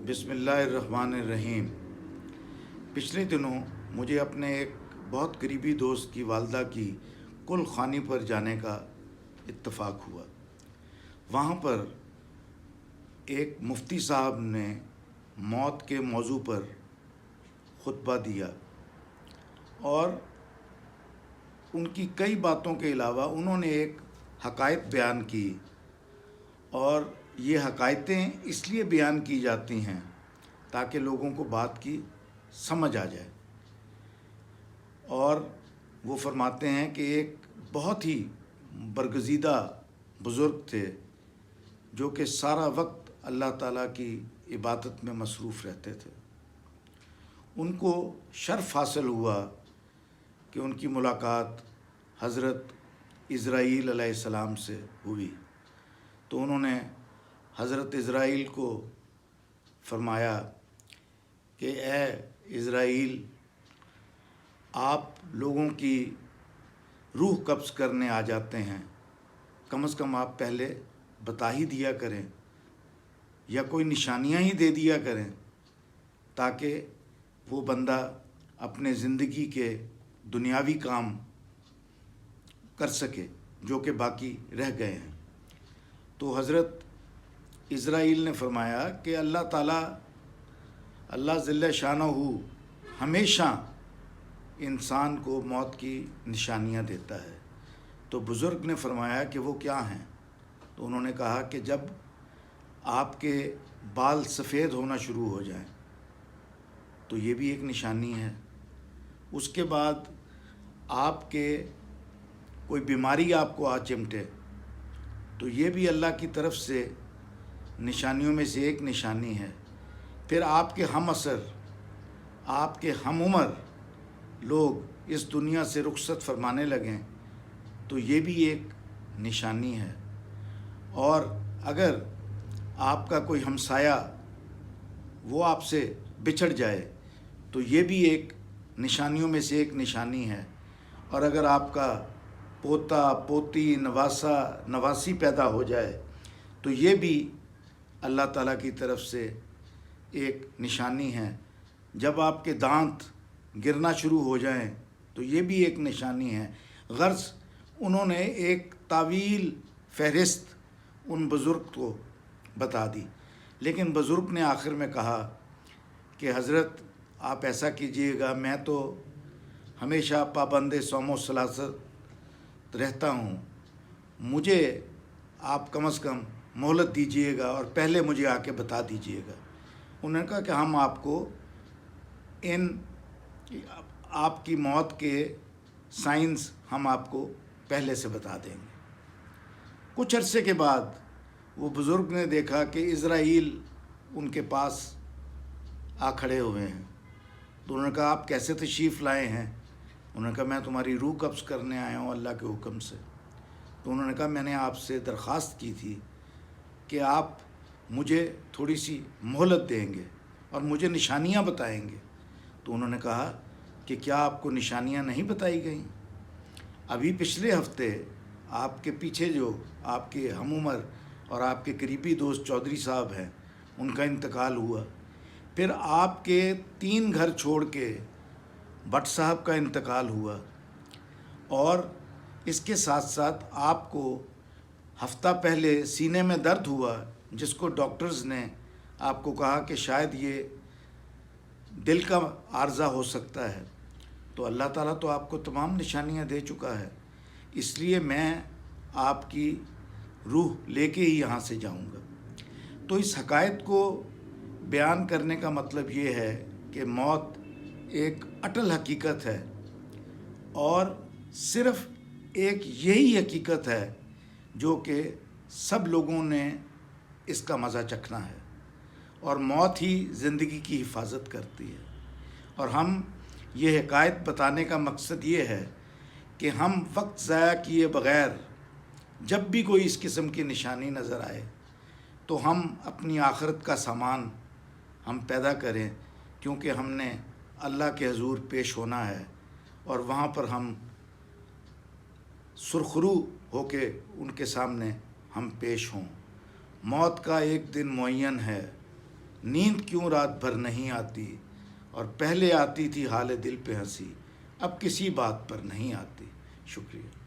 बिस्मिल्लाहिर्रहमानिर्रहीम। पिछले दिनों मुझे अपने एक बहुत करीबी दोस्त की वालदा की कुल खानी पर जाने का इत्तफ़ाक हुआ। वहाँ पर एक मुफ्ती साहब ने मौत के मौजू पर खुतबा दिया और उनकी कई बातों के अलावा उन्होंने एक हक़ाइक़ बयान की, और ये हक़ाइक़ें इसलिए बयान की जाती हैं ताकि लोगों को बात की समझ आ जाए। और वो फरमाते हैं कि एक बहुत ही बरगज़ीदा बुज़ुर्ग थे जो कि सारा वक्त अल्लाह ताला की इबादत में मसरूफ़ रहते थे। उनको शर्फ़ हासिल हुआ कि उनकी मुलाकात हज़रत इज़राईल अलैहिस्सलाम से हुई। तो उन्होंने हज़रत इज़राईल को फरमाया कि ए इज़राईल, आप लोगों की रूह कब्ज़ करने आ जाते हैं, कम से कम आप पहले बता ही दिया करें या कोई निशानियां ही दे दिया करें ताकि वो बंदा अपने ज़िंदगी के दुनियावी काम कर सके जो कि बाकी रह गए हैं। तो हज़रत इज़राईल ने फरमाया कि अल्लाह ज़िल्ल शानहू हमेशा इंसान को मौत की निशानियां देता है। तो बुज़ुर्ग ने फरमाया कि वो क्या हैं? तो उन्होंने कहा कि जब आपके बाल सफ़ेद होना शुरू हो जाएं तो ये भी एक निशानी है। उसके बाद आपके कोई बीमारी आपको आ चिमटे तो ये भी अल्लाह की तरफ से निशानियों में से एक निशानी है। फिर आपके हम असर, आपके हम उम्र लोग इस दुनिया से रुखसत फरमाने लगें तो ये भी एक निशानी है। और अगर आपका कोई हमसाया वो आपसे बिछड़ जाए तो ये भी एक निशानियों में से एक निशानी है। और अगर आपका पोता पोती नवासा नवासी पैदा हो जाए तो ये भी अल्लाह ताला की तरफ से एक निशानी है। जब आपके दांत गिरना शुरू हो जाएं तो ये भी एक निशानी है। गर्ज़ उन्होंने एक तावील फ़हरिस्त उन बुज़ुर्ग को बता दी, लेकिन बुज़ुर्ग ने आखिर में कहा कि हज़रत आप ऐसा कीजिएगा, मैं तो हमेशा पाबंद सौम सलासत रहता हूँ, मुझे आप कम से कम मोहलत दीजिएगा और पहले मुझे आके बता दीजिएगा। उन्होंने कहा कि हम आपको इन आपकी मौत के साइंस हम आपको पहले से बता देंगे। कुछ अरसे के बाद वो बुज़ुर्ग ने देखा कि इज़राईल उनके पास आ खड़े हुए हैं। तो उन्होंने कहा आप कैसे तशरीफ़ लाए हैं? उन्होंने कहा मैं तुम्हारी रूह कब्ज़ करने आया हूँ अल्लाह के हुक्म से। तो उन्होंने कहा मैंने आपसे दरख्वास्त की थी कि आप मुझे थोड़ी सी मोहलत देंगे और मुझे निशानियाँ बताएंगे। तो उन्होंने कहा कि क्या आपको निशानियाँ नहीं बताई गईं? अभी पिछले हफ्ते आपके पीछे जो आपके हम उम्र और आपके करीबी दोस्त चौधरी साहब हैं उनका इंतकाल हुआ। फिर आपके 3 घर छोड़ के भट्ट साहब का इंतकाल हुआ। और इसके साथ साथ आपको हफ्ता पहले सीने में दर्द हुआ जिसको डॉक्टर्स ने आपको कहा कि शायद ये दिल का आर्ज़ा हो सकता है। तो अल्लाह ताला तो आपको तमाम निशानियां दे चुका है, इसलिए मैं आपकी रूह लेके ही यहाँ से जाऊँगा। तो इस हक़ाइक़ को बयान करने का मतलब ये है कि मौत एक अटल हकीकत है और सिर्फ़ एक यही हकीकत है जो कि सब लोगों ने इसका मज़ा चखना है। और मौत ही ज़िंदगी की हिफाजत करती है। और हम ये हक़ाइक़ बताने का मकसद ये है कि हम वक्त ज़ाया किए बग़ैर जब भी कोई इस किस्म की निशानी नज़र आए तो हम अपनी आखिरत का सामान हम पैदा करें, क्योंकि हमने अल्लाह के हुज़ूर पेश होना है और वहाँ पर हम सुरखरू होके उनके सामने हम पेश हों। मौत का एक दिन मुअय्यन है, نیند کیوں رات بھر نہیں آتی، اور پہلے آتی تھی حال دل پہ ہنسی، اب کسی بات پر نہیں آتی۔ شکریہ۔